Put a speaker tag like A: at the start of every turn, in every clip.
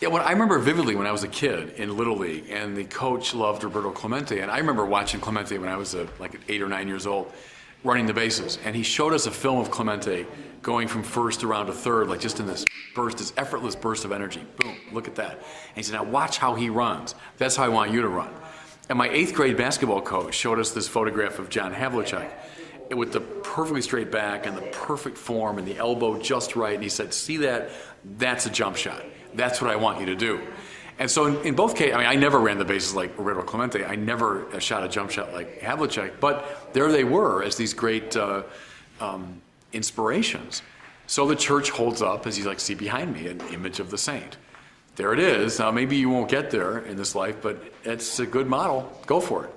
A: Yeah, well, I remember vividly when I was a kid in Little League, and the coach loved Roberto Clemente, and I remember watching Clemente when I was like 8 or 9 years old, running the bases, and he showed us a film of Clemente going from first around to third, like just in this burst, this effortless burst of energy. Boom, look at that. And he said, now watch how he runs. That's how I want you to run. And my 8th grade basketball coach showed us this photograph of John Havlicek with the perfectly straight back and the perfect form and the elbow just right. And he said, see that? That's a jump shot. That's what I want you to do. And so in both cases, I mean, I never ran the bases like Roberto Clemente. I never shot a jump shot like Havlicek. But there they were as these great inspirations. So the church holds up, as you like see behind me, an image of the saint. There it is. Now maybe you won't get there in this life, but it's a good model. Go for it.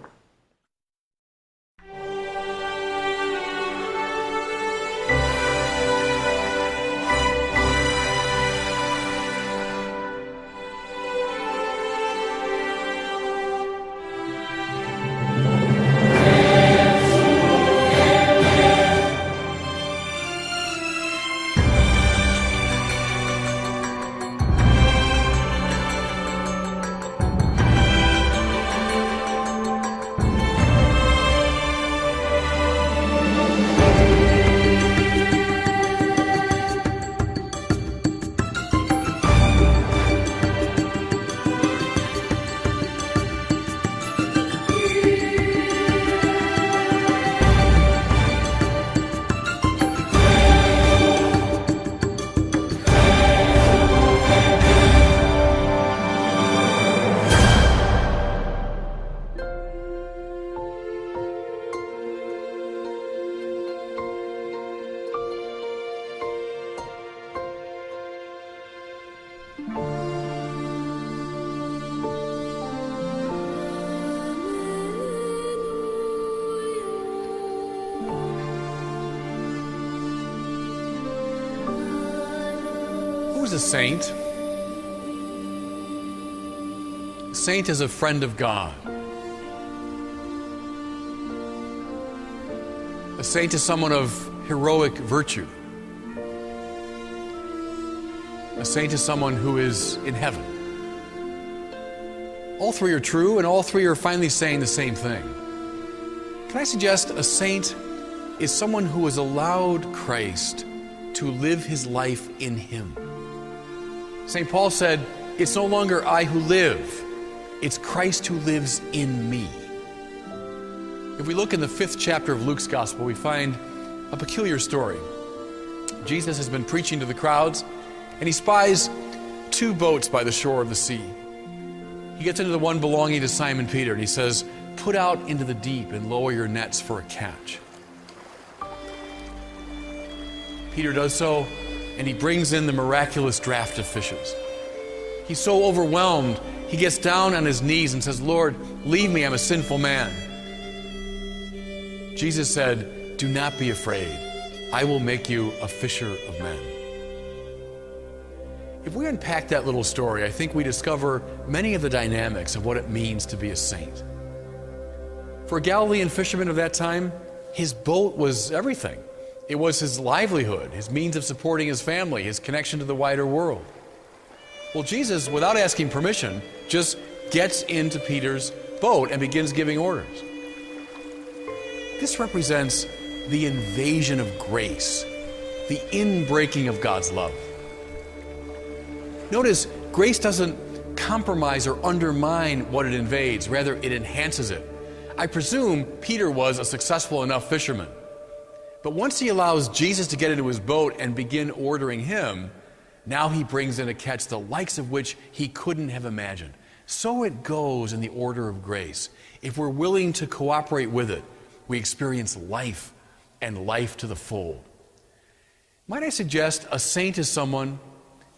A: Who's a saint? A saint is a friend of God. A saint is someone of heroic virtue. A saint is someone who is in heaven. All three are true, and all three are finally saying the same thing. Can I suggest a saint is someone who has allowed Christ to live his life in him? St. Paul said, it's no longer I who live, it's Christ who lives in me. If we look in the 5th chapter of Luke's Gospel, we find a peculiar story. Jesus has been preaching to the crowds, and he spies 2 boats by the shore of the sea. He gets into the one belonging to Simon Peter, and he says, put out into the deep and lower your nets for a catch. Peter does so, and he brings in the miraculous draft of fishes. He's so overwhelmed, he gets down on his knees and says, Lord, leave me, I'm a sinful man. Jesus said, do not be afraid. I will make you a fisher of men. If we unpack that little story, I think we discover many of the dynamics of what it means to be a saint. For a Galilean fisherman of that time, his boat was everything. It was his livelihood, his means of supporting his family, his connection to the wider world. Well, Jesus, without asking permission, just gets into Peter's boat and begins giving orders. This represents the invasion of grace, the inbreaking of God's love. Notice, grace doesn't compromise or undermine what it invades. Rather, it enhances it. I presume Peter was a successful enough fisherman. But once he allows Jesus to get into his boat and begin ordering him, now he brings in a catch the likes of which he couldn't have imagined. So it goes in the order of grace. If we're willing to cooperate with it, we experience life and life to the full. Might I suggest a saint is someone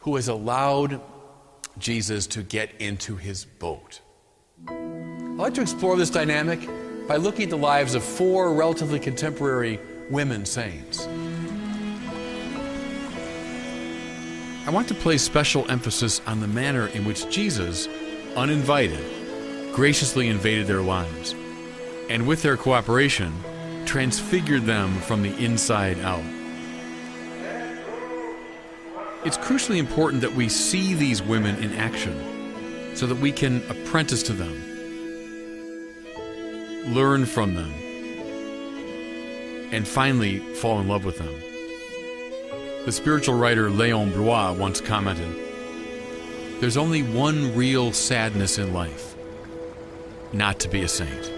A: who has allowed Jesus to get into his boat? I'd like to explore this dynamic by looking at the lives of 4 relatively contemporary women saints. I want to place special emphasis on the manner in which Jesus, uninvited, graciously invaded their lives, and with their cooperation, transfigured them from the inside out. It's crucially important that we see these women in action so that we can apprentice to them, learn from them, and finally fall in love with them. The spiritual writer Léon Blois once commented, "There's only one real sadness in life, not to be a saint."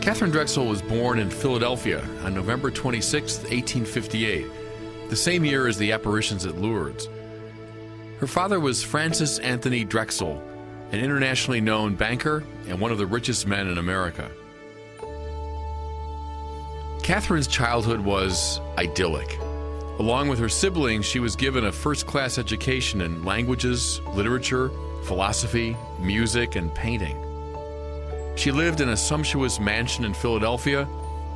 A: Katharine Drexel was born in Philadelphia on November 26, 1858, the same year as the apparitions at Lourdes. Her father was Francis Anthony Drexel, an internationally known banker and one of the richest men in America. Katharine's childhood was idyllic. Along with her siblings, she was given a first-class education in languages, literature, philosophy, music, and painting. She lived in a sumptuous mansion in Philadelphia,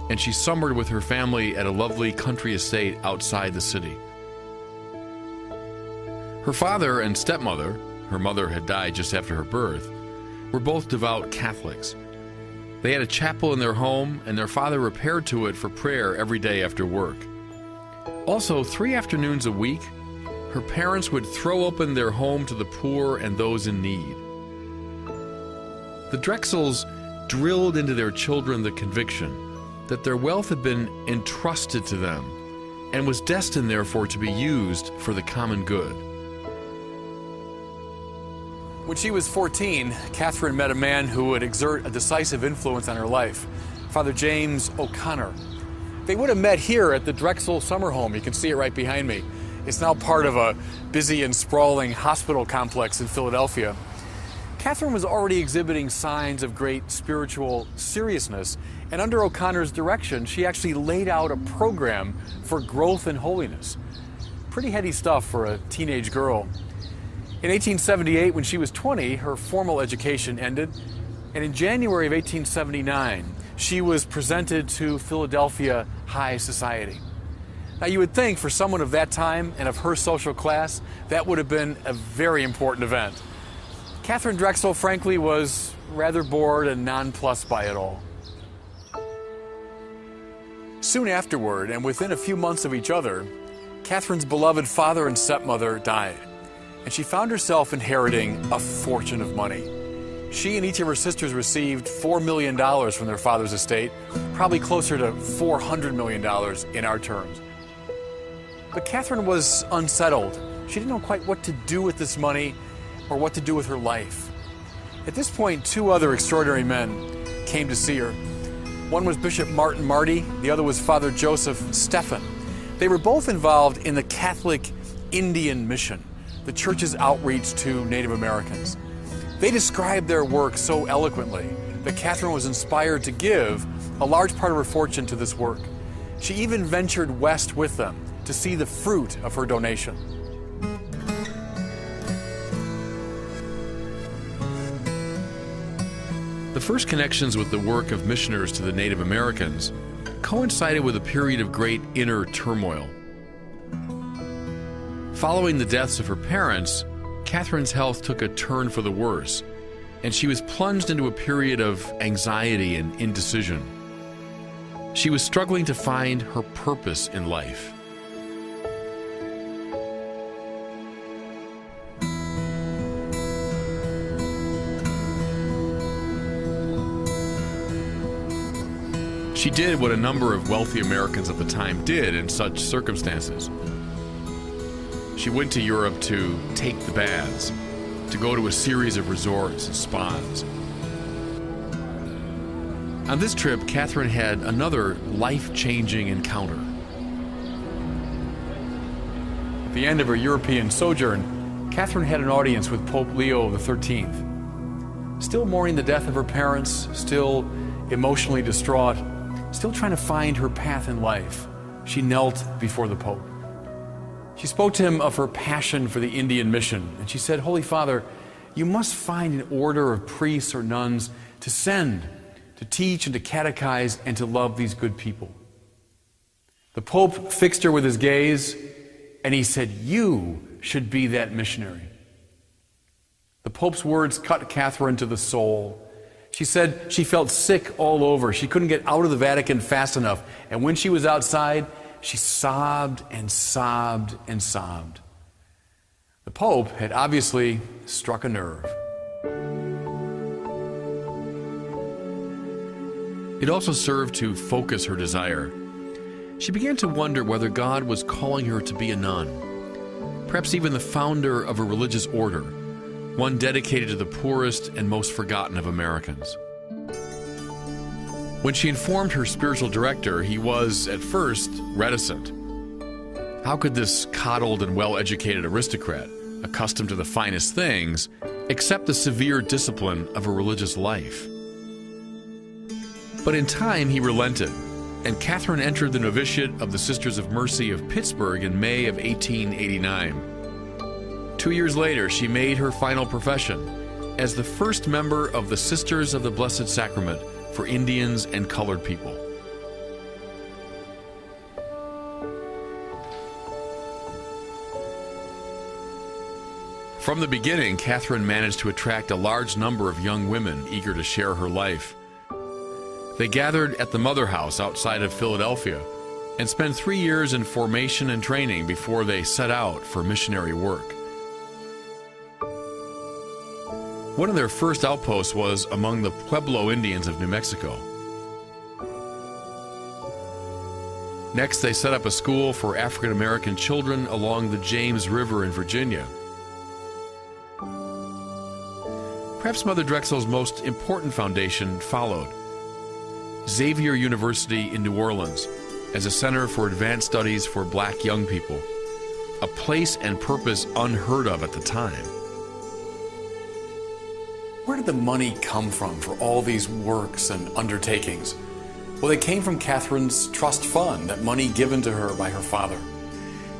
A: and she summered with her family at a lovely country estate outside the city. Her father and stepmother, her mother had died just after her birth, were both devout Catholics. They had a chapel in their home, and their father repaired to it for prayer every day after work. Also, 3 afternoons a week, her parents would throw open their home to the poor and those in need. The Drexels drilled into their children the conviction that their wealth had been entrusted to them and was destined, therefore, to be used for the common good. When she was 14, Katharine met a man who would exert a decisive influence on her life, Father James O'Connor. They would have met here at the Drexel summer home. You can see it right behind me. It's now part of a busy and sprawling hospital complex in Philadelphia. Katharine was already exhibiting signs of great spiritual seriousness, and under O'Connor's direction, she actually laid out a program for growth and holiness. Pretty heady stuff for a teenage girl. In 1878, when she was 20, her formal education ended, and in January of 1879, she was presented to Philadelphia high society. Now, you would think for someone of that time and of her social class, that would have been a very important event. Katharine Drexel, frankly, was rather bored and nonplussed by it all. Soon afterward, and within a few months of each other, Katharine's beloved father and stepmother died, and she found herself inheriting a fortune of money. She and each of her sisters received $4 million from their father's estate, probably closer to $400 million in our terms. But Katharine was unsettled. She didn't know quite what to do with this money or what to do with her life. At this point, 2 other extraordinary men came to see her. One was Bishop Martin Marty, the other was Father Joseph Stephan. They were both involved in the Catholic Indian mission, the church's outreach to Native Americans. They described their work so eloquently that Katharine was inspired to give a large part of her fortune to this work. She even ventured west with them to see the fruit of her donation. The first connections with the work of missioners to the Native Americans coincided with a period of great inner turmoil. Following the deaths of her parents, Katharine's health took a turn for the worse, and she was plunged into a period of anxiety and indecision. She was struggling to find her purpose in life. She did what a number of wealthy Americans of the time did in such circumstances. She went to Europe to take the baths, to go to a series of resorts and spas. On this trip, Katharine had another life-changing encounter. At the end of her European sojourn, Katharine had an audience with Pope Leo XIII. Still mourning the death of her parents, still emotionally distraught, still trying to find her path in life, she knelt before the Pope. She spoke to him of her passion for the Indian mission, and she said, "Holy Father, you must find an order of priests or nuns to send, to teach and to catechize and to love these good people." The Pope fixed her with his gaze, and he said, "You should be that missionary." The Pope's words cut Katharine to the soul. She said she felt sick all over. She couldn't get out of the Vatican fast enough. And when she was outside, she sobbed and sobbed and sobbed. The Pope had obviously struck a nerve. It also served to focus her desire. She began to wonder whether God was calling her to be a nun, perhaps even the founder of a religious order, one dedicated to the poorest and most forgotten of Americans. When she informed her spiritual director, he was, at first, reticent. How could this coddled and well-educated aristocrat, accustomed to the finest things, accept the severe discipline of a religious life? But in time, he relented, and Katharine entered the novitiate of the Sisters of Mercy of Pittsburgh in May of 1889. 2 years later, she made her final profession as the first member of the Sisters of the Blessed Sacrament for Indians and colored people. From the beginning, Katharine managed to attract a large number of young women eager to share her life. They gathered at the Mother House outside of Philadelphia and spent 3 years in formation and training before they set out for missionary work. One of their first outposts was among the Pueblo Indians of New Mexico. Next, they set up a school for African American children along the James River in Virginia. Perhaps Mother Drexel's most important foundation followed. Xavier University in New Orleans as a center for advanced studies for black young people, a place and purpose unheard of at the time. Where did the money come from for all these works and undertakings? Well, they came from Katharine's trust fund, that money given to her by her father.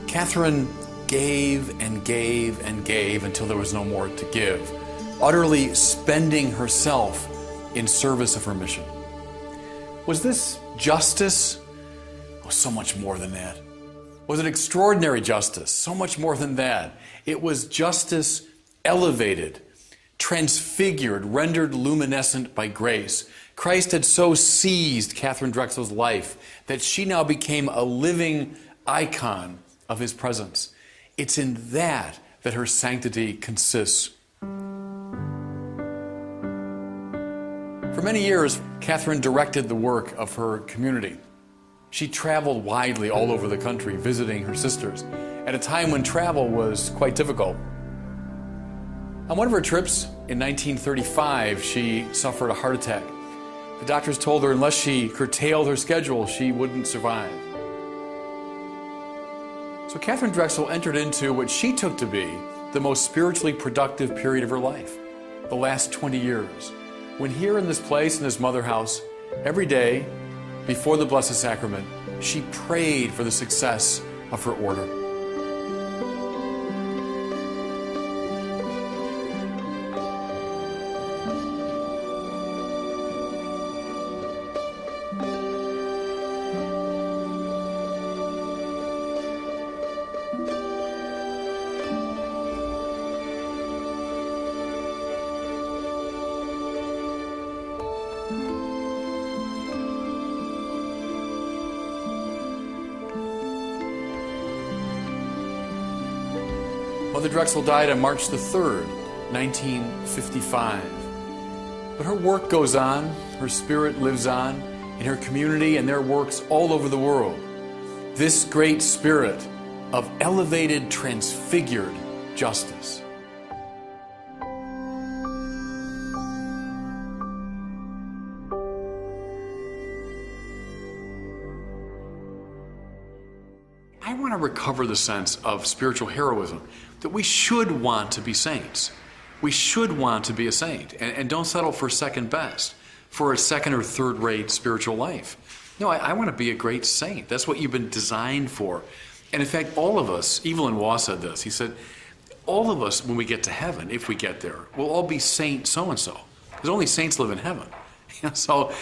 A: Katharine gave and gave and gave until there was no more to give, utterly spending herself in service of her mission. Was this justice? Oh, so much more than that. Was it extraordinary justice? So much more than that. It was justice elevated, transfigured, rendered luminescent by grace. Christ had so seized Katharine Drexel's life that she now became a living icon of his presence. It's in that her sanctity consists. For many years, Katharine directed the work of her community. She traveled widely all over the country visiting her sisters at a time when travel was quite difficult. On one of her trips in 1935, she suffered a heart attack. The doctors told her unless she curtailed her schedule, she wouldn't survive. So Katharine Drexel entered into what she took to be the most spiritually productive period of her life, the last 20 years, when here in this place, in this Mother House, every day, before the Blessed Sacrament, she prayed for the success of her order. Mother Drexel died on March the 3rd, 1955. But her work goes on, her spirit lives on in her community and their works all over the world. This great spirit of elevated, transfigured justice. I want to recover the sense of spiritual heroism, that we should want to be saints. We should want to be a saint, and don't settle for second best, for a second or third rate spiritual life. No, I want to be a great saint. That's what you've been designed for. And in fact, all of us, Evelyn Waugh said this, he said, all of us, when we get to heaven, if we get there, will all be saint so-and-so. Because only saints live in heaven. So,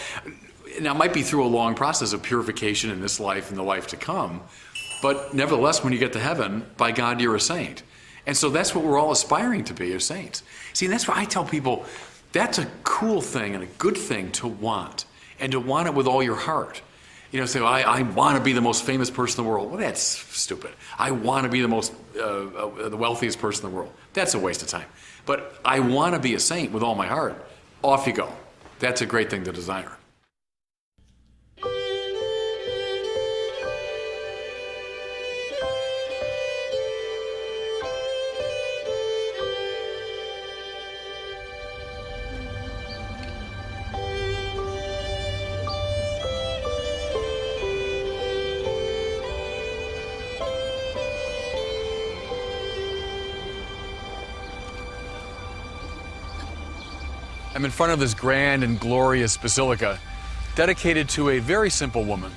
A: now it might be through a long process of purification in this life and the life to come, but nevertheless, when you get to heaven, by God, you're a saint. And so that's what we're all aspiring to be, as saints. See, and that's why I tell people, that's a cool thing and a good thing to want, and to want it with all your heart. Say, well, I want to be the most famous person in the world. Well, that's stupid. I want to be the wealthiest person in the world. That's a waste of time. But I want to be a saint with all my heart. Off you go. That's a great thing to desire. I'm in front of this grand and glorious basilica, dedicated to a very simple woman,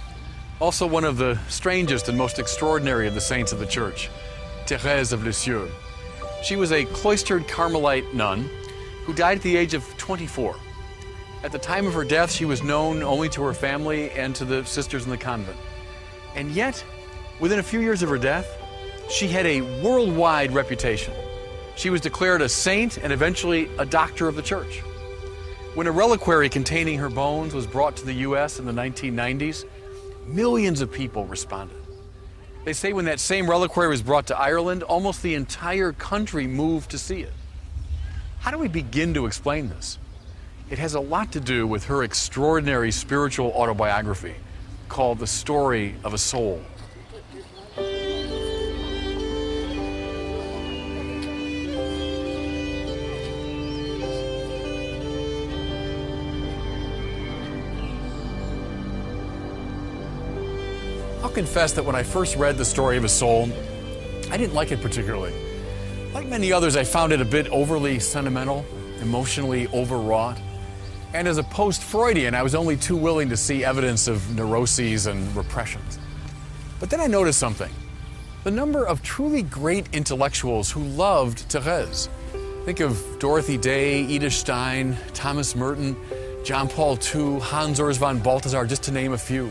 A: also one of the strangest and most extraordinary of the saints of the Church, Therese of Lisieux. She was a cloistered Carmelite nun who died at the age of 24. At the time of her death, she was known only to her family and to the sisters in the convent. And yet, within a few years of her death, she had a worldwide reputation. She was declared a saint and eventually a doctor of the Church. When a reliquary containing her bones was brought to the U.S. in the 1990s, millions of people responded. They say when that same reliquary was brought to Ireland, almost the entire country moved to see it. How do we begin to explain this? It has a lot to do with her extraordinary spiritual autobiography called The Story of a Soul. I'll confess that when I first read The Story of a Soul, I didn't like it particularly. Like many others, I found it a bit overly sentimental, emotionally overwrought. And as a post-Freudian, I was only too willing to see evidence of neuroses and repressions. But then I noticed something. The number of truly great intellectuals who loved Therese. Think of Dorothy Day, Edith Stein, Thomas Merton, John Paul II, Hans Urs von Balthasar, just to name a few.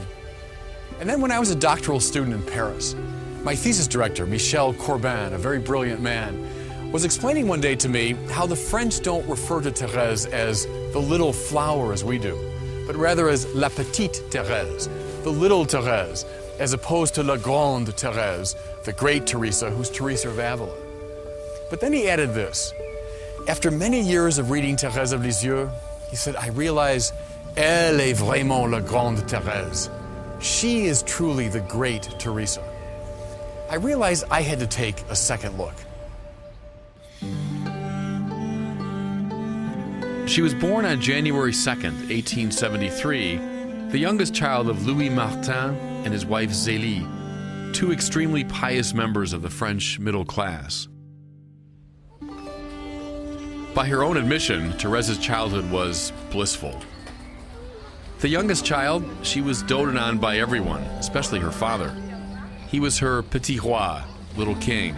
A: And then when I was a doctoral student in Paris, my thesis director, Michel Corbin, a very brilliant man, was explaining one day to me how the French don't refer to Therese as the little flower as we do, but rather as la petite Thérèse, the little Thérèse, as opposed to la grande Thérèse, the great Teresa, who's Teresa of Avila. But then he added this. After many years of reading Therese of Lisieux, he said, I realize, elle est vraiment la grande Thérèse. She is truly the great Teresa. I realized I had to take a second look. She was born on January 2nd, 1873, the youngest child of Louis Martin and his wife Zélie, two extremely pious members of the French middle class. By her own admission, Therese's childhood was blissful. The youngest child, she was doted on by everyone, especially her father. He was her petit roi, little king,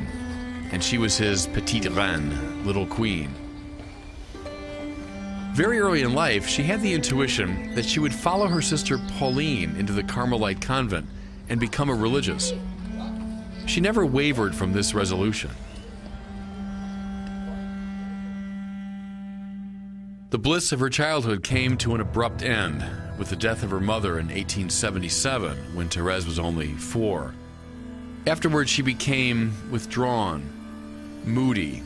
A: and she was his petite reine, little queen. Very early in life, she had the intuition that she would follow her sister Pauline into the Carmelite convent and become a religious. She never wavered from this resolution. The bliss of her childhood came to an abrupt end with the death of her mother in 1877, when Therese was only 4. Afterwards, she became withdrawn, moody,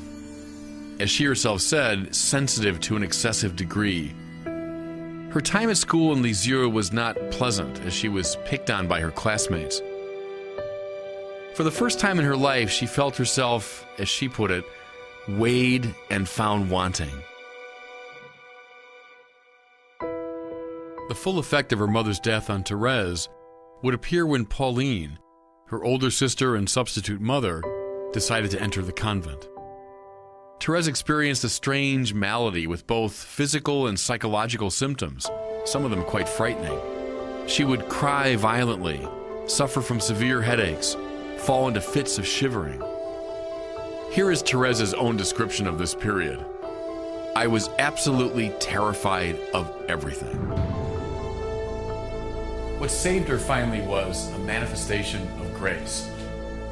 A: as she herself said, sensitive to an excessive degree. Her time at school in Lisieux was not pleasant, as she was picked on by her classmates. For the first time in her life, she felt herself, as she put it, weighed and found wanting. The full effect of her mother's death on Therese would appear when Pauline, her older sister and substitute mother decided to enter the convent. Therese experienced a strange malady with both physical and psychological symptoms, some of them quite frightening. She would cry violently, suffer from severe headaches, fall into fits of shivering. Here is Therese's own description of this period. I was absolutely terrified of everything. What saved her finally was a manifestation of grace.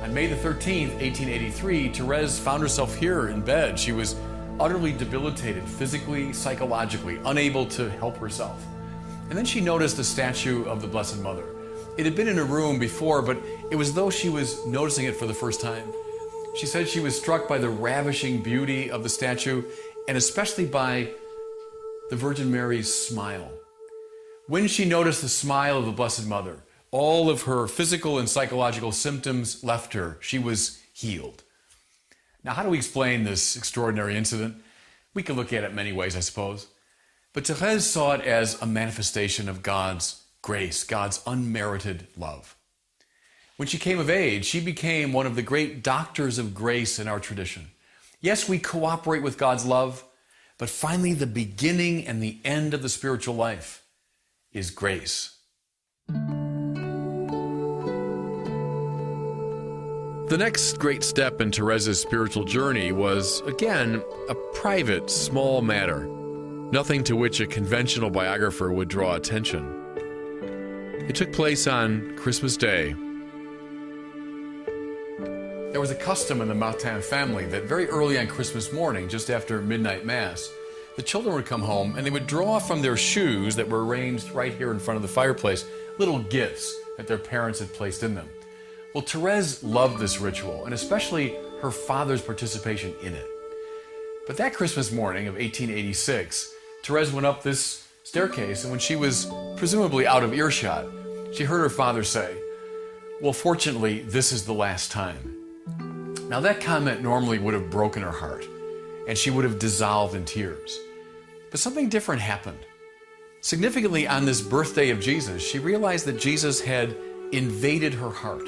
A: On May the 13th, 1883, Therese found herself here in bed. She was utterly debilitated, physically, psychologically, unable to help herself. And then she noticed a statue of the Blessed Mother. It had been in her room before, but it was as though she was noticing it for the first time. She said she was struck by the ravishing beauty of the statue, and especially by the Virgin Mary's smile. When she noticed the smile of the Blessed Mother, all of her physical and psychological symptoms left her. She was healed. Now, how do we explain this extraordinary incident? We can look at it many ways, I suppose. But Therese saw it as a manifestation of God's grace, God's unmerited love. When she came of age, she became one of the great doctors of grace in our tradition. Yes, we cooperate with God's love, but finally the beginning and the end of the spiritual life is grace. The next great step in Therese's spiritual journey was, again, a private, small matter, nothing to which a conventional biographer would draw attention. It took place on Christmas Day. There was a custom in the Martin family that very early on Christmas morning, just after midnight mass, the children would come home and they would draw from their shoes that were arranged right here in front of the fireplace little gifts that their parents had placed in them. Well, Therese loved this ritual, and especially her father's participation in it. But that Christmas morning of 1886, Therese went up this staircase, and when she was presumably out of earshot, she heard her father say, "Well, fortunately, this is the last time." Now, that comment normally would have broken her heart, and she would have dissolved in tears. But something different happened. Significantly, on this birthday of Jesus, she realized that Jesus had invaded her heart.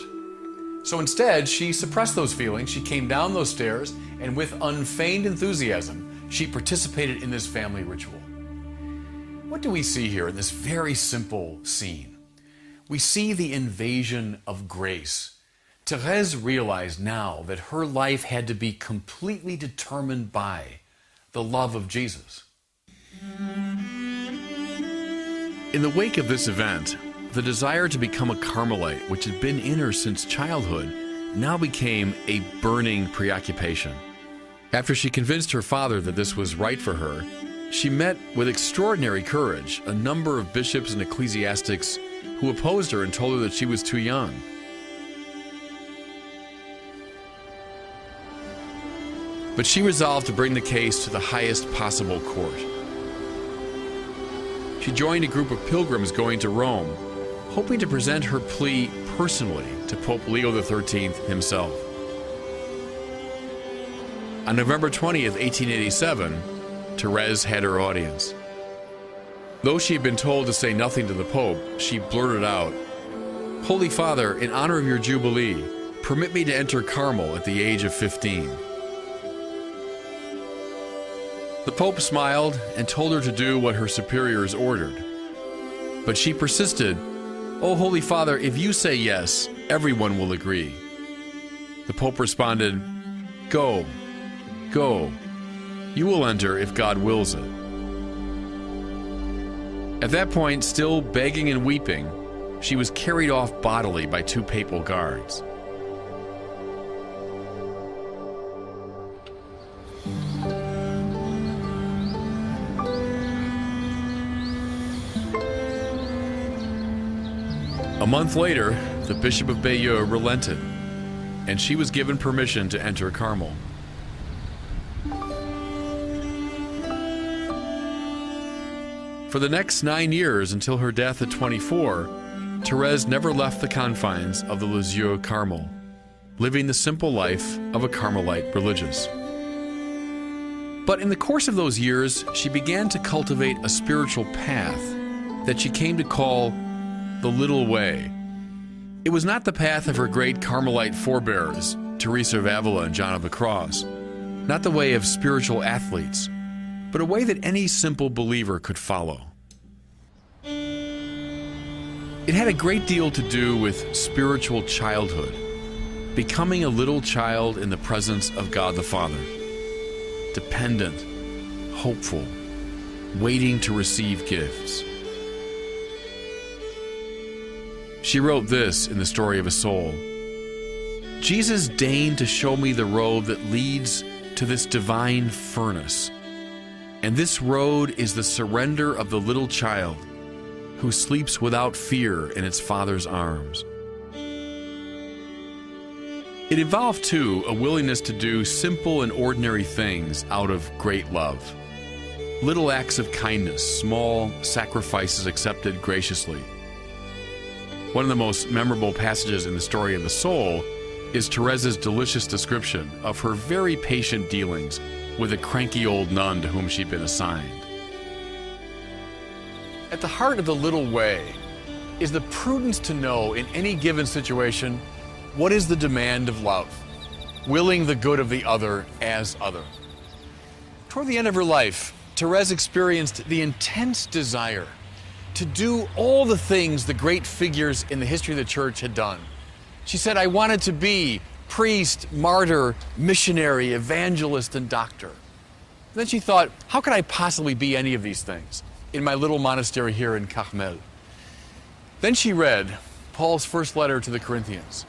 A: So instead, she suppressed those feelings. She came down those stairs, and with unfeigned enthusiasm, she participated in this family ritual. What do we see here in this very simple scene? We see the invasion of grace. Therese realized now that her life had to be completely determined by the love of Jesus. In the wake of this event, the desire to become a Carmelite, which had been in her since childhood, now became a burning preoccupation. After she convinced her father that this was right for her, she met with extraordinary courage a number of bishops and ecclesiastics who opposed her and told her that she was too young. But she resolved to bring the case to the highest possible court. She joined a group of pilgrims going to Rome, hoping to present her plea personally to Pope Leo XIII himself. On November 20th, 1887, Therese had her audience. Though she had been told to say nothing to the Pope, she blurted out, "Holy Father, in honor of your Jubilee, permit me to enter Carmel at the age of 15. The Pope smiled and told her to do what her superiors ordered. But she persisted, "Oh, Holy Father, if you say yes, everyone will agree." The Pope responded, "Go, go. You will enter if God wills it." At that point, still begging and weeping, she was carried off bodily by two papal guards. A month later, the Bishop of Bayeux relented, and she was given permission to enter Carmel. For the next 9 years, until her death at 24, Therese never left the confines of the Lisieux Carmel, living the simple life of a Carmelite religious. But in the course of those years, she began to cultivate a spiritual path that she came to call the little way. It was not the path of her great Carmelite forebears, Therese of Avila and John of the Cross, not the way of spiritual athletes, but a way that any simple believer could follow. It had a great deal to do with spiritual childhood, becoming a little child in the presence of God the Father, dependent, hopeful, waiting to receive gifts. She wrote this in The Story of a Soul: Jesus deigned to show me the road that leads to this divine furnace, and this road is the surrender of the little child who sleeps without fear in its father's arms. It involved, too, a willingness to do simple and ordinary things out of great love. Little acts of kindness, small sacrifices accepted graciously. One of the most memorable passages in The Story of the Soul is Therese's delicious description of her very patient dealings with a cranky old nun to whom she'd been assigned. At the heart of the little way is the prudence to know in any given situation what is the demand of love, willing the good of the other as other. Toward the end of her life, Therese experienced the intense desire to do all the things the great figures in the history of the church had done. She said, I wanted to be priest, martyr, missionary, evangelist, and doctor. Then she thought, how could I possibly be any of these things in my little monastery here in Carmel? Then she read Paul's first letter to the Corinthians,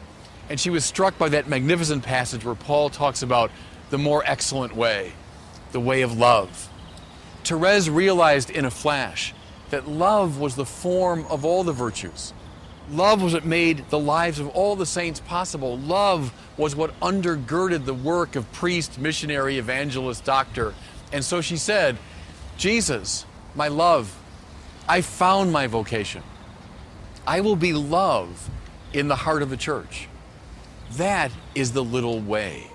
A: and she was struck by that magnificent passage where Paul talks about the more excellent way, the way of love. Therese realized in a flash that love was the form of all the virtues. Love was what made the lives of all the saints possible. Love was what undergirded the work of priest, missionary, evangelist, doctor. And so she said, Jesus, my love, I found my vocation. I will be love in the heart of the church. That is the little way.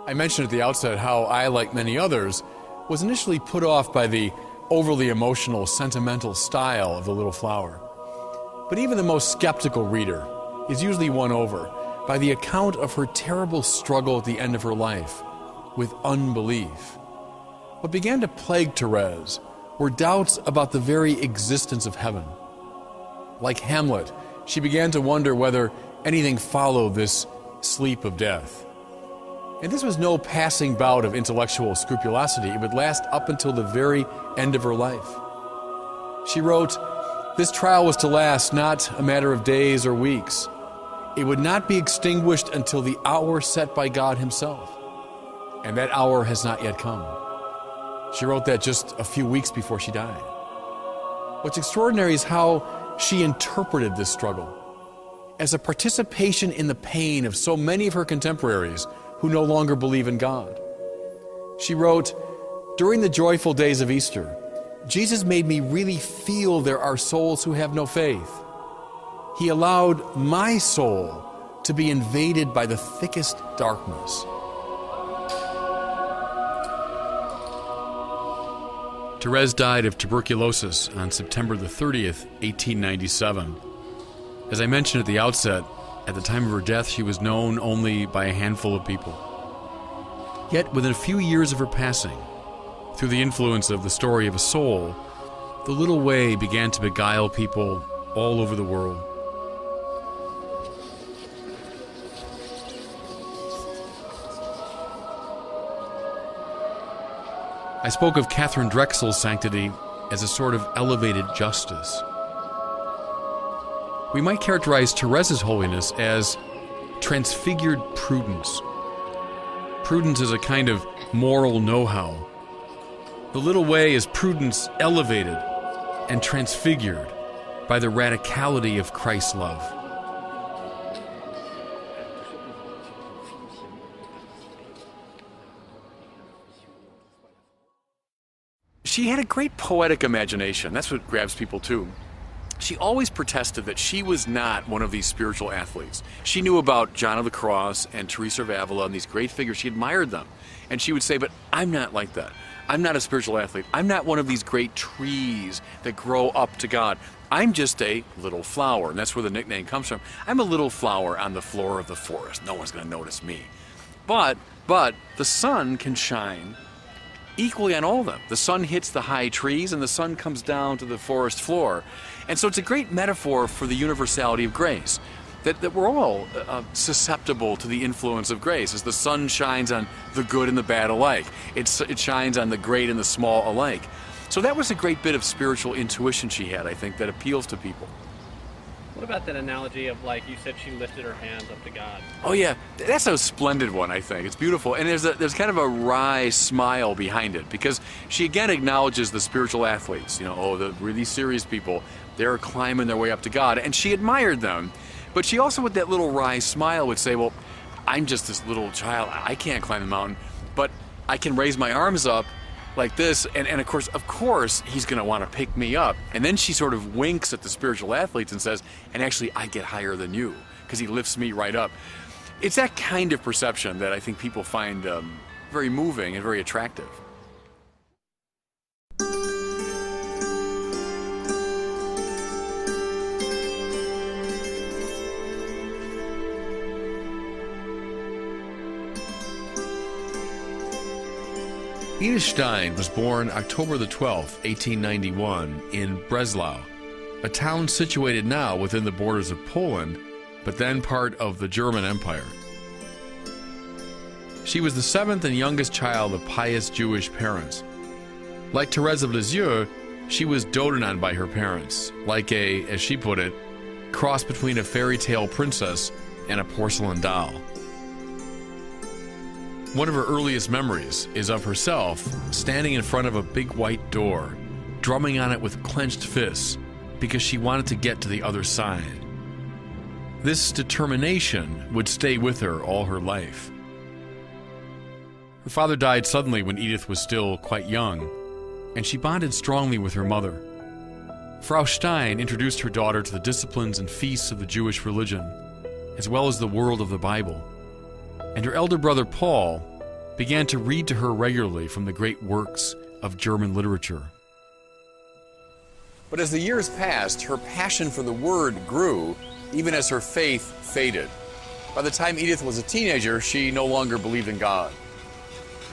A: I mentioned at the outset how I, like many others, was initially put off by the overly emotional, sentimental style of the little flower. But even the most skeptical reader is usually won over by the account of her terrible struggle at the end of her life with unbelief. What began to plague Therese were doubts about the very existence of heaven. Like Hamlet, she began to wonder whether anything followed this sleep of death. And this was no passing bout of intellectual scrupulosity. It would last up until the very end of her life. She wrote, this trial was to last not a matter of days or weeks. It would not be extinguished until the hour set by God himself. And that hour has not yet come. She wrote that just a few weeks before she died. What's extraordinary is how she interpreted this struggle as a participation in the pain of so many of her contemporaries who no longer believe in God. She wrote, during the joyful days of Easter, Jesus made me really feel there are souls who have no faith. He allowed my soul to be invaded by the thickest darkness. Therese died of tuberculosis on September the 30th, 1897. As I mentioned at the outset, at the time of her death, she was known only by a handful of people. Yet, within a few years of her passing, through the influence of The Story of a Soul, the little way began to beguile people all over the world. I spoke of Katharine Drexel's sanctity as a sort of elevated justice. We might characterize Therese's holiness as transfigured prudence. Prudence is a kind of moral know-how. The little way is prudence elevated and transfigured by the radicality of Christ's love. She had a great poetic imagination. That's what grabs people too. she always protested that she was not one of these spiritual athletes. She knew about John of the Cross and Theresa of Avila and these great figures. She admired them. And she would say, but I'm not like that. I'm not a spiritual athlete. I'm not one of these great trees that grow up to God. I'm just a little flower, and that's where the nickname comes from. I'm a little flower on the floor of the forest. No one's going to notice me. But the sun can shine equally on all of them. The sun hits the high trees, and the sun comes down to the forest floor. And so it's a great metaphor for the universality of grace, that we're all susceptible to the influence of grace, as the sun shines on the good and the bad alike. It shines on the great and the small alike. So that was a great bit of spiritual intuition she had, I think, that appeals to people.
B: What about that analogy of, like, you said she lifted her hands up to God?
A: Oh yeah, that's a splendid one, I think. It's beautiful. And there's kind of a wry smile behind it, because she again acknowledges the spiritual athletes. The really serious people, they're climbing their way up to God. And she admired them. But she also, with that little wry smile, would say, well, I'm just this little child. I can't climb the mountain, but I can raise my arms up like this, and of course, he's going to want to pick me up. And then she sort of winks at the spiritual athletes and says, and actually, I get higher than you, because he lifts me right up. It's that kind of perception that I think people find very moving and very attractive. Edith Stein was born October the 12th, 1891, in Breslau, a town situated now within the borders of Poland, but then part of the German Empire. She was the seventh and youngest child of pious Jewish parents. Like Therese of Lisieux, she was doted on by her parents, like a, as she put it, cross between a fairy tale princess and a porcelain doll. One of her earliest memories is of herself standing in front of a big white door, drumming on it with clenched fists because she wanted to get to the other side. This determination would stay with her all her life. Her father died suddenly when Edith was still quite young, and she bonded strongly with her mother. Frau Stein introduced her daughter to the disciplines and feasts of the Jewish religion, as well as the world of the Bible. And her elder brother Paul began to read to her regularly from the great works of German literature. But as the years passed, her passion for the Word grew, even as her faith faded. By the time Edith was a teenager, she no longer believed in God.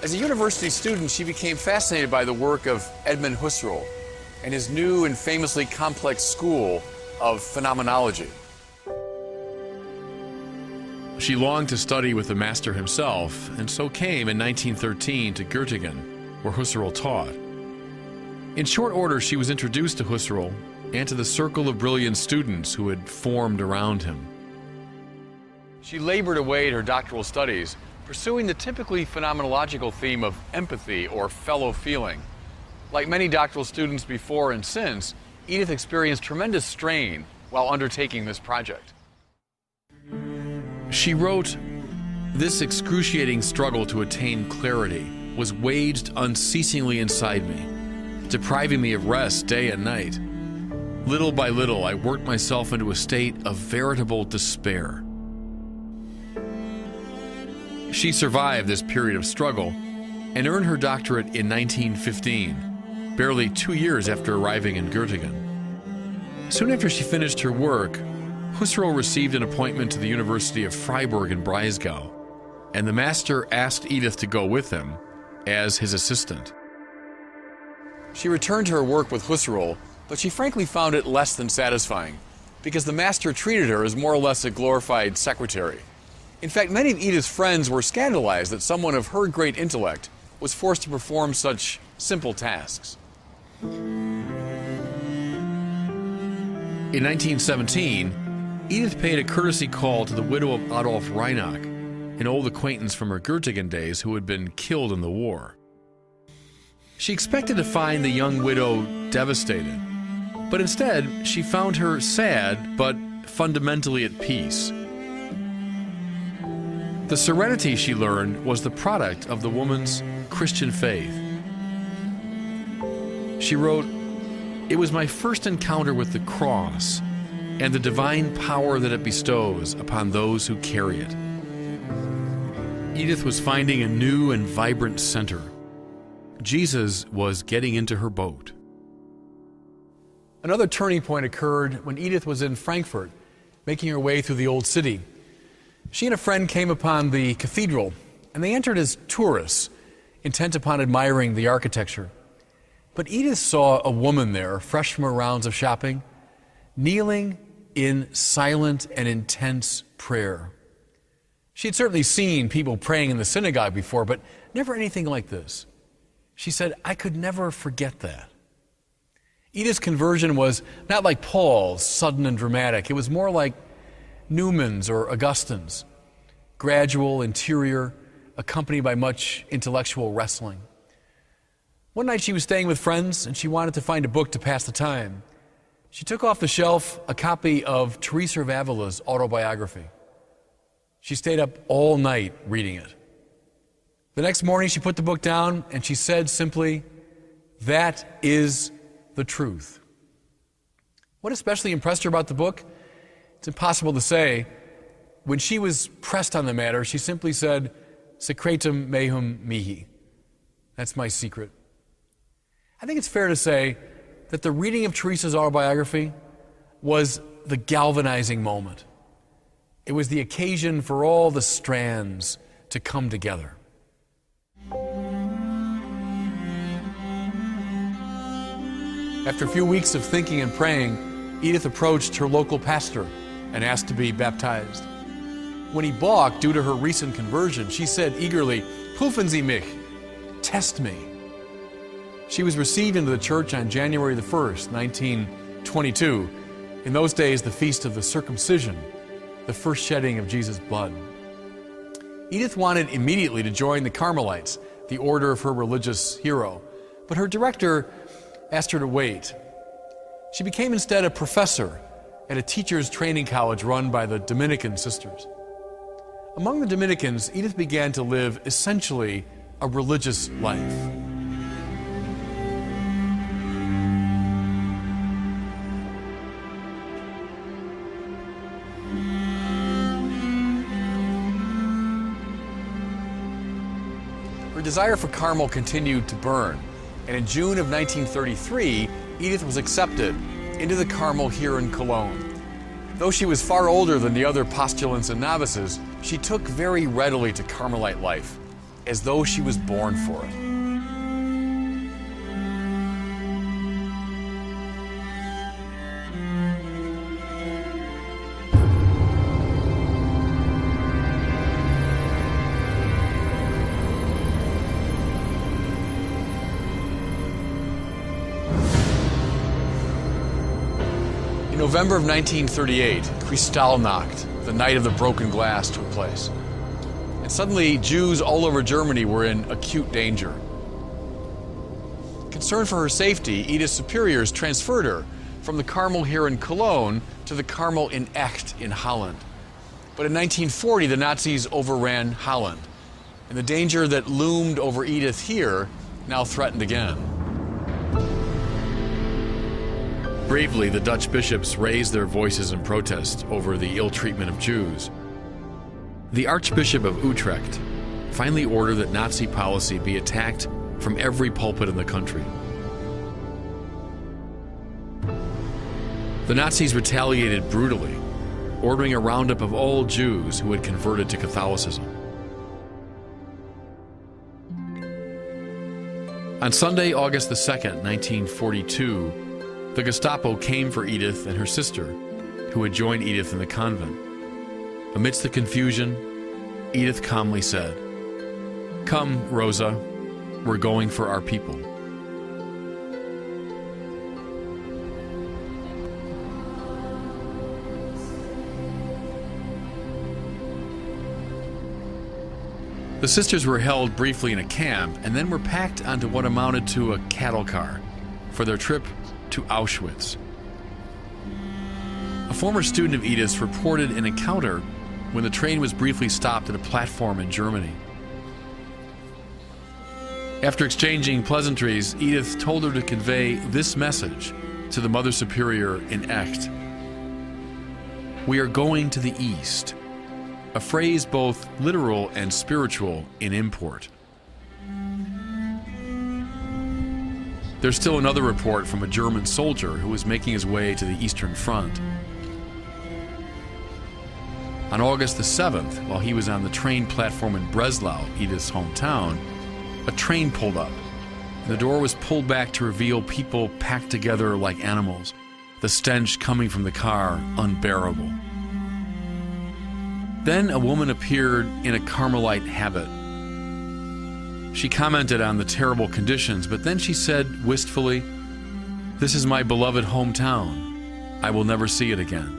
A: As a university student, she became fascinated by the work of Edmund Husserl and his new and famously complex school of phenomenology. She longed to study with the master himself, and so came in 1913 to Göttingen, where Husserl taught. In short order, she was introduced to Husserl and to the circle of brilliant students who had formed around him. She labored away at her doctoral studies, pursuing the typically phenomenological theme of empathy or fellow feeling. Like many doctoral students before and since, Edith experienced tremendous strain while undertaking this project. She wrote, "This excruciating struggle to attain clarity was waged unceasingly inside me, depriving me of rest day and night. Little by little, I worked myself into a state of veritable despair." She survived this period of struggle and earned her doctorate in 1915, barely 2 years after arriving in Göttingen. Soon after she finished her work, Husserl received an appointment to the University of Freiburg in Breisgau, and the master asked Edith to go with him as his assistant. She returned to her work with Husserl, but she frankly found it less than satisfying, because the master treated her as more or less a glorified secretary. In fact, many of Edith's friends were scandalized that someone of her great intellect was forced to perform such simple tasks. In 1917, Edith paid a courtesy call to the widow of Adolf Reinach, an old acquaintance from her Göttingen days who had been killed in the war. She expected to find the young widow devastated, but instead she found her sad but fundamentally at peace. The serenity, she learned, was the product of the woman's Christian faith. She wrote, It was my first encounter with the cross and the divine power that it bestows upon those who carry it. Edith was finding a new and vibrant center. Jesus was getting into her boat. Another turning point occurred when Edith was in Frankfurt, making her way through the old city. She and a friend came upon the cathedral, and they entered as tourists, intent upon admiring the architecture. But Edith saw a woman there, fresh from her rounds of shopping, kneeling in silent and intense prayer. She had certainly seen people praying in the synagogue before, but never anything like this. She said, "I could never forget that." Edith's conversion was not like Paul's, sudden and dramatic. It was more like Newman's or Augustine's, gradual, interior, accompanied by much intellectual wrestling. One night she was staying with friends and she wanted to find a book to pass the time. She took off the shelf a copy of Therese of Avila's autobiography. She stayed up all night reading it. The next morning she put the book down and she said simply, "That is the truth." What especially impressed her about the book? It's impossible to say. When she was pressed on the matter, she simply said, "Secretum meum mihi." That's my secret. I think it's fair to say that the reading of Teresa's autobiography was the galvanizing moment. It was the occasion for all the strands to come together. After a few weeks of thinking and praying, Edith approached her local pastor and asked to be baptized. When he balked due to her recent conversion, she said eagerly, "Prüfen Sie mich, test me." She was received into the church on January the 1st, 1922. In those days, the feast of the circumcision, the first shedding of Jesus' blood. Edith wanted immediately to join the Carmelites, the order of her religious hero, but her director asked her to wait. She became instead a professor at a teacher's training college run by the Dominican sisters. Among the Dominicans, Edith began to live essentially a religious life. Her desire for Carmel continued to burn, and in June of 1933, Edith was accepted into the Carmel here in Cologne. Though she was far older than the other postulants and novices, she took very readily to Carmelite life, as though she was born for it. In November of 1938, Kristallnacht, the night of the broken glass, took place. And suddenly, Jews all over Germany were in acute danger. Concerned for her safety, Edith's superiors transferred her from the Carmel here in Cologne to the Carmel in Echt in Holland. But in 1940, the Nazis overran Holland, and the danger that loomed over Edith here now threatened again. Bravely, the Dutch bishops raised their voices in protest over the ill treatment of Jews. The Archbishop of Utrecht finally ordered that Nazi policy be attacked from every pulpit in the country. The Nazis retaliated brutally, ordering a roundup of all Jews who had converted to Catholicism. On Sunday, August the 2nd, 1942, the Gestapo came for Edith and her sister, who had joined Edith in the convent. Amidst the confusion, Edith calmly said, "Come, Rosa, we're going for our people." The sisters were held briefly in a camp and then were packed onto what amounted to a cattle car for their trip to Auschwitz. A former student of Edith's reported an encounter when the train was briefly stopped at a platform in Germany. After exchanging pleasantries, Edith told her to convey this message to the Mother Superior in Echt, "We are going to the East," a phrase both literal and spiritual in import. There's still another report from a German soldier who was making his way to the Eastern Front. On August the 7th, while he was on the train platform in Breslau, Edith's hometown, a train pulled up. The door was pulled back to reveal people packed together like animals, the stench coming from the car unbearable. Then a woman appeared in a Carmelite habit. She commented on the terrible conditions, but then she said wistfully, "This is my beloved hometown. I will never see it again."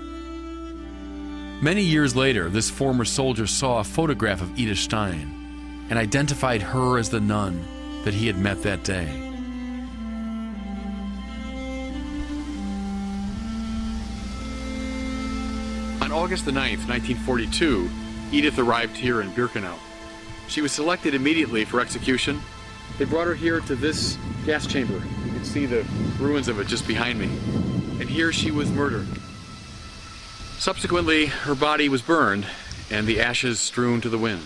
A: Many years later, this former soldier saw a photograph of Edith Stein and identified her as the nun that he had met that day. On August the 9th, 1942, Edith arrived here in Birkenau. She was selected immediately for execution. They brought her here to this gas chamber. You can see the ruins of it just behind me. And here she was murdered. Subsequently, her body was burned and the ashes strewn to the wind.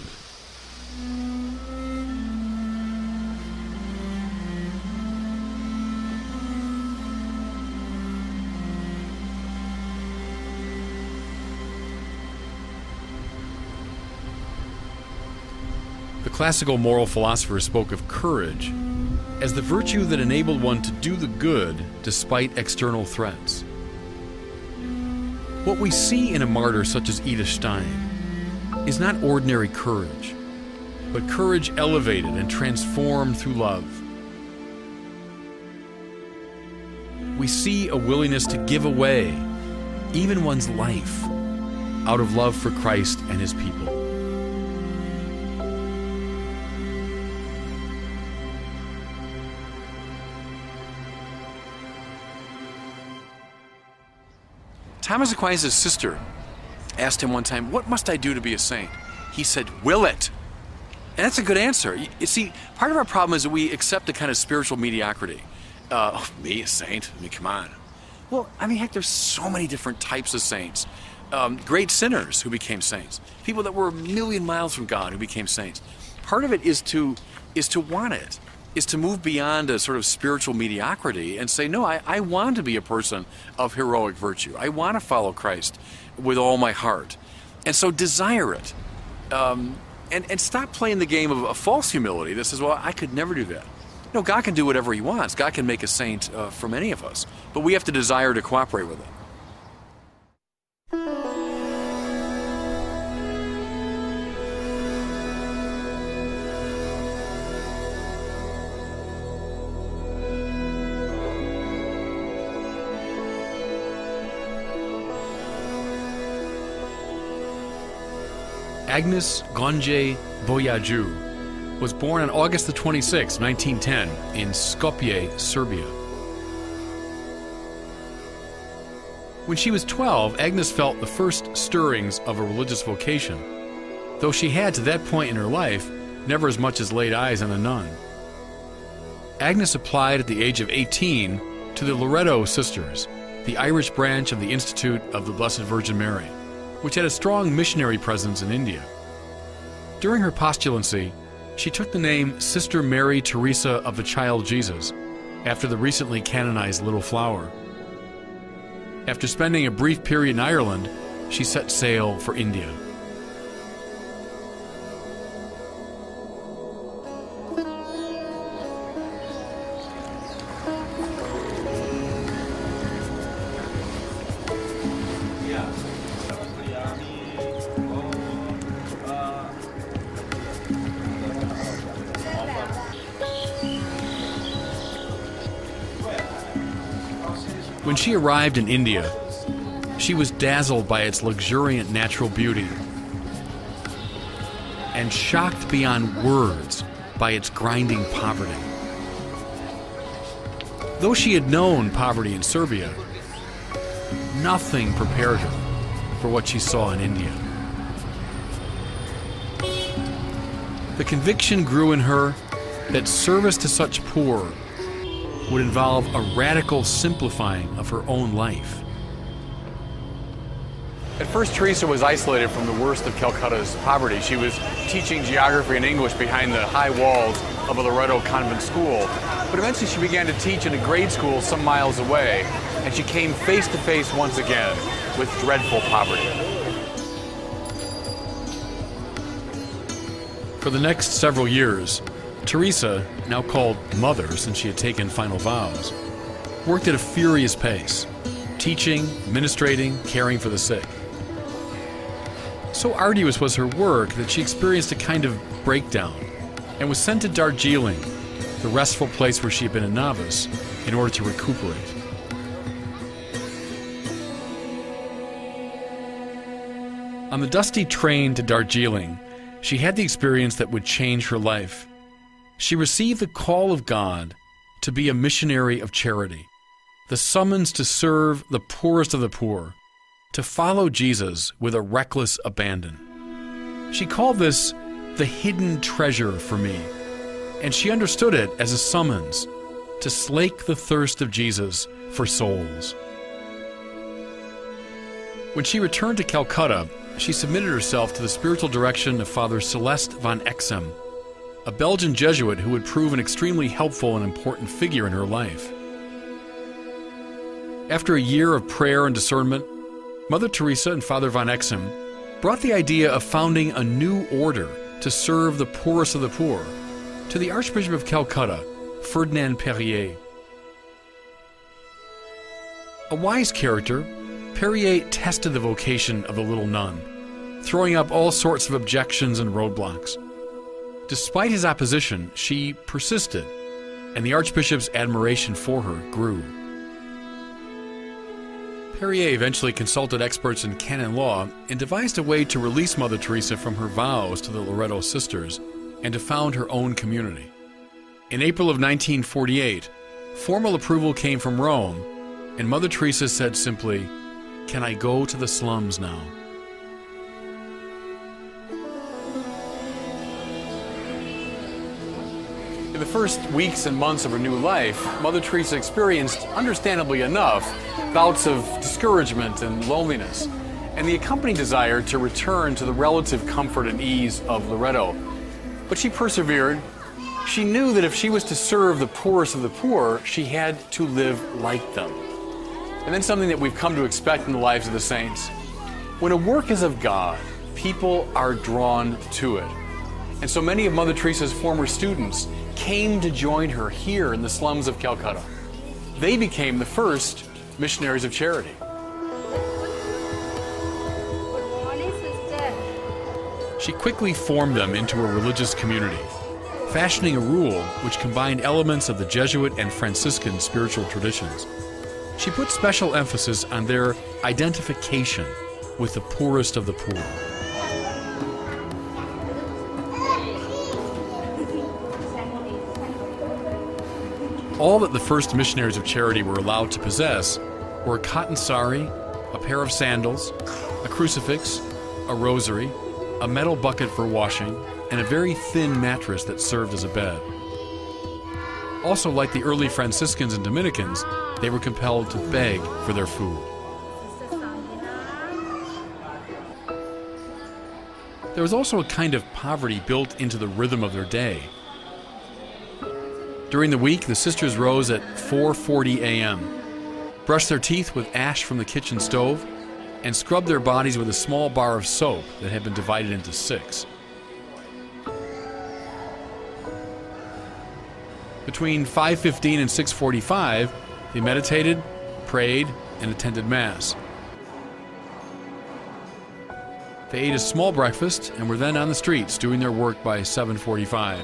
A: The classical moral philosophers spoke of courage as the virtue that enabled one to do the good despite external threats. What we see in a martyr such as Edith Stein is not ordinary courage, but courage elevated and transformed through love. We see a willingness to give away even one's life out of love for Christ and his people. Thomas Aquinas' sister asked him one time, "What must I do to be a saint?" He said, "Will it." And that's a good answer. You see, part of our problem is that we accept a kind of spiritual mediocrity. Me, a saint? I mean, come on. Well, I mean, heck, there's so many different types of saints. Great sinners who became saints. People that were a million miles from God who became saints. Part of it is to want it. Is to move beyond a sort of spiritual mediocrity and say, no, I want to be a person of heroic virtue. I want to follow Christ with all my heart. And so desire it. And stop playing the game of a false humility that says, well, I could never do that. No, God can do whatever he wants. God can make a saint from any of us. But we have to desire to cooperate with it. Agnes Gonje Boyaju was born on August the 26th, 1910, in Skopje, Serbia. When she was 12, Agnes felt the first stirrings of a religious vocation, though she had, to that point in her life, never as much as laid eyes on a nun. Agnes applied at the age of 18 to the Loreto Sisters, the Irish branch of the Institute of the Blessed Virgin Mary, which had a strong missionary presence in India. During her postulancy, she took the name Sister Mary Teresa of the Child Jesus, after the recently canonized Little Flower. After spending a brief period in Ireland, she set sail for India. When she arrived in India, she was dazzled by its luxuriant natural beauty and shocked beyond words by its grinding poverty. Though she had known poverty in Serbia, nothing prepared her for what she saw in India. The conviction grew in her that service to such poor would involve a radical simplifying of her own life. At first, Teresa was isolated from the worst of Calcutta's poverty. She was teaching geography and English behind the high walls of a Loreto convent school. But eventually she began to teach in a grade school some miles away, and she came face to face once again with dreadful poverty. For the next several years, Teresa, now called Mother since she had taken final vows, worked at a furious pace, teaching, administrating, caring for the sick. So arduous was her work that she experienced a kind of breakdown and was sent to Darjeeling, the restful place where she had been a novice, in order to recuperate. On the dusty train to Darjeeling, she had the experience that would change her life. She received the call of God to be a missionary of charity, the summons to serve the poorest of the poor, to follow Jesus with a reckless abandon. She called this the hidden treasure for me, and she understood it as a summons to slake the thirst of Jesus for souls. When she returned to Calcutta, she submitted herself to the spiritual direction of Father Celeste van Exem, a Belgian Jesuit who would prove an extremely helpful and important figure in her life. After a year of prayer and discernment, Mother Teresa and Father van Exem brought the idea of founding a new order to serve the poorest of the poor to the Archbishop of Calcutta, Ferdinand Perrier. A wise character, Perrier tested the vocation of the little nun, throwing up all sorts of objections and roadblocks. Despite his opposition, she persisted, and the Archbishop's admiration for her grew. Perrier eventually consulted experts in canon law and devised a way to release Mother Teresa from her vows to the Loreto sisters and to found her own community. In April of 1948, formal approval came from Rome, and Mother Teresa said simply, "Can I go to the slums now?" In the first weeks and months of her new life, Mother Teresa experienced, understandably enough, bouts of discouragement and loneliness, and the accompanying desire to return to the relative comfort and ease of Loreto. But she persevered. She knew that if she was to serve the poorest of the poor, she had to live like them. And then something that we've come to expect in the lives of the saints. When a work is of God, people are drawn to it. And so many of Mother Teresa's former students came to join her here in the slums of Calcutta. They became the first missionaries of charity. She quickly formed them into a religious community, fashioning a rule which combined elements of the Jesuit and Franciscan spiritual traditions. She put special emphasis on their identification with the poorest of the poor. All that the first missionaries of charity were allowed to possess were a cotton sari, a pair of sandals, a crucifix, a rosary, a metal bucket for washing, and a very thin mattress that served as a bed. Also, like the early Franciscans and Dominicans, they were compelled to beg for their food. There was also a kind of poverty built into the rhythm of their day. During the week, the sisters rose at 4:40 a.m., brushed their teeth with ash from the kitchen stove, and scrubbed their bodies with a small bar of soap that had been divided into 6. Between 5:15 and 6:45, they meditated, prayed, and attended Mass. They ate a small breakfast and were then on the streets doing their work by 7:45.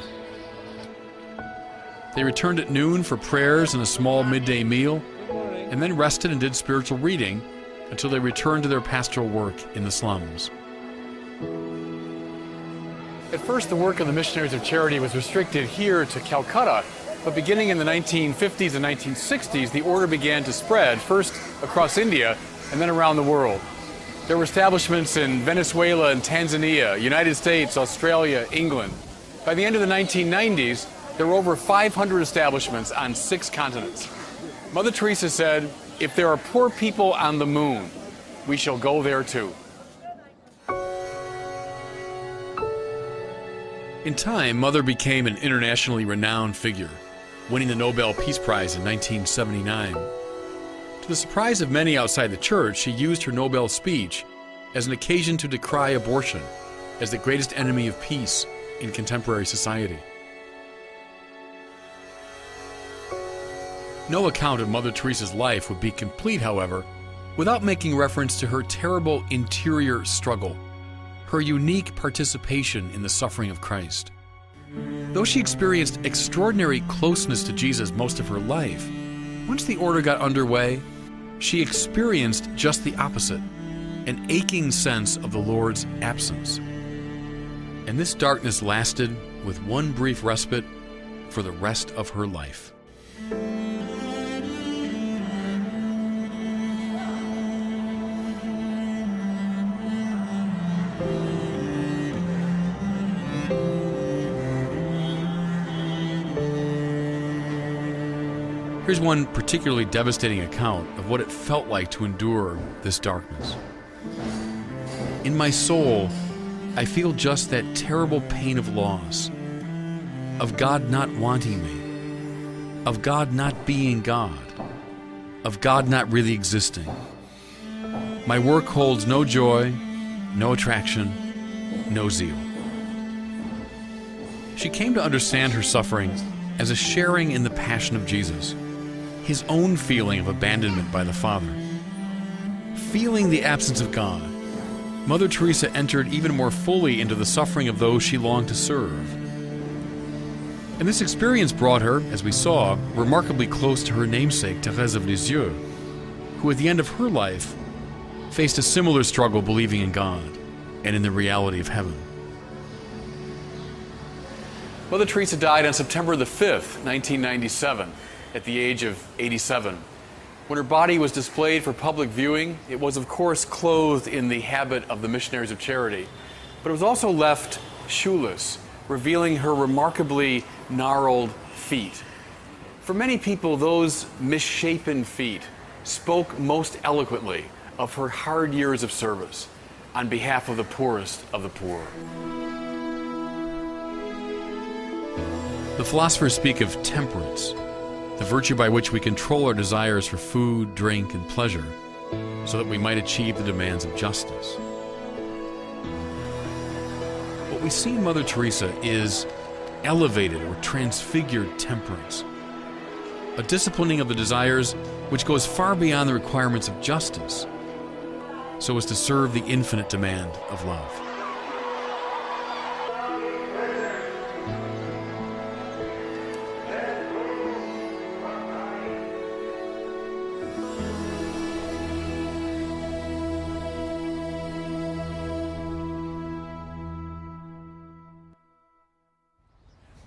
A: They returned at noon for prayers and a small midday meal, and then rested and did spiritual reading until they returned to their pastoral work in the slums. At first, the work of the missionaries of charity was restricted here to Calcutta, but beginning in the 1950s and 1960s, the order began to spread, first across India and then around the world. There were establishments in Venezuela and Tanzania, United States, Australia, England. By the end of the 1990s, There were over 500 establishments on 6 continents. Mother Teresa said, "If there are poor people on the moon, we shall go there too." In time, Mother became an internationally renowned figure, winning the Nobel Peace Prize in 1979. To the surprise of many outside the church, she used her Nobel speech as an occasion to decry abortion as the greatest enemy of peace in contemporary society. No account of Mother Teresa's life would be complete, however, without making reference to her terrible interior struggle, her unique participation in the suffering of Christ. Though she experienced extraordinary closeness to Jesus most of her life, once the order got underway, she experienced just the opposite, an aching sense of the Lord's absence. And this darkness lasted, with one brief respite, for the rest of her life. Here's one particularly devastating account of what it felt like to endure this darkness. In my soul, I feel just that terrible pain of loss, of God not wanting me, of God not being God, of God not really existing. My work holds no joy, no attraction, no zeal. She came to understand her suffering as a sharing in the passion of Jesus, his own feeling of abandonment by the Father. Feeling the absence of God, Mother Teresa entered even more fully into the suffering of those she longed to serve. And this experience brought her, as we saw, remarkably close to her namesake, Therese of Lisieux, who at the end of her life faced a similar struggle believing in God and in the reality of heaven. Mother Teresa died on September the 5th, 1997, at the age of 87. When her body was displayed for public viewing, it was of course clothed in the habit of the Missionaries of Charity, but it was also left shoeless, revealing her remarkably gnarled feet. For many people, those misshapen feet spoke most eloquently of her hard years of service on behalf of the poorest of the poor. The philosophers speak of temperance, the virtue by which we control our desires for food, drink, and pleasure, so that we might achieve the demands of justice. What we see in Mother Teresa is elevated or transfigured temperance, a disciplining of the desires which goes far beyond the requirements of justice, so as to serve the infinite demand of love.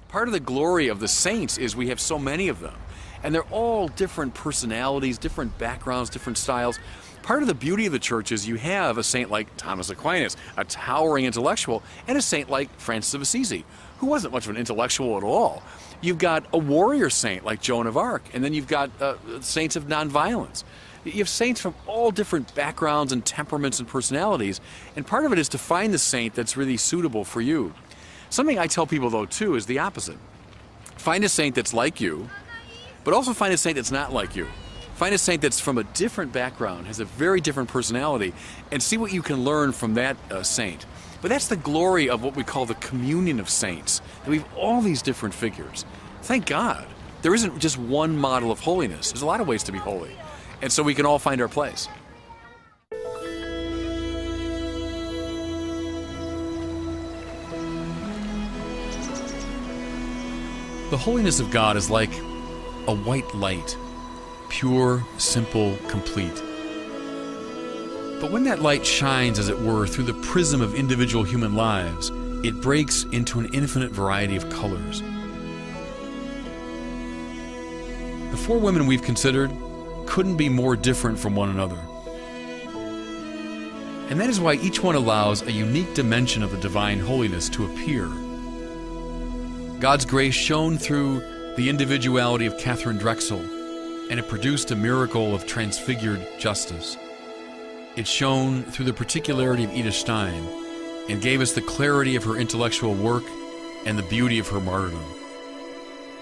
A: Part of the glory of the saints is we have so many of them, and they're all different personalities, different backgrounds, different styles. Part of the beauty of the church is you have a saint like Thomas Aquinas, a towering intellectual, and a saint like Francis of Assisi, who wasn't much of an intellectual at all. You've got a warrior saint like Joan of Arc, and then you've got saints of nonviolence. You have saints from all different backgrounds and temperaments and personalities, and part of it is to find the saint that's really suitable for you. Something I tell people, though, too, is the opposite. Find a saint that's like you, but also find a saint that's not like you. Find a saint that's from a different background, has a very different personality, and see what you can learn from that saint. But that's the glory of what we call the communion of saints, that we have all these different figures. Thank God. There isn't just one model of holiness. There's a lot of ways to be holy. And so we can all find our place. The holiness of God is like a white light, pure, simple, complete. But when that light shines, as it were, through the prism of individual human lives, it breaks into an infinite variety of colors. The 4 women we've considered couldn't be more different from one another. And that is why each one allows a unique dimension of the divine holiness to appear. God's grace shone through the individuality of Katharine Drexel, and it produced a miracle of transfigured justice. It shone through the particularity of Edith Stein, and gave us the clarity of her intellectual work and the beauty of her martyrdom.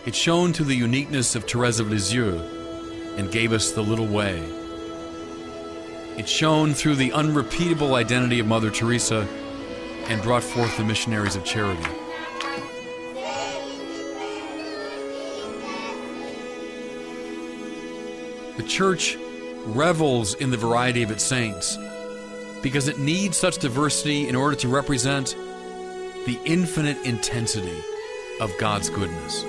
A: It shone through the uniqueness of Therese of Lisieux, and gave us the little way. It shone through the unrepeatable identity of Mother Teresa, and brought forth the missionaries of charity. The Church revels in the variety of its saints because it needs such diversity in order to represent the infinite intensity of God's goodness.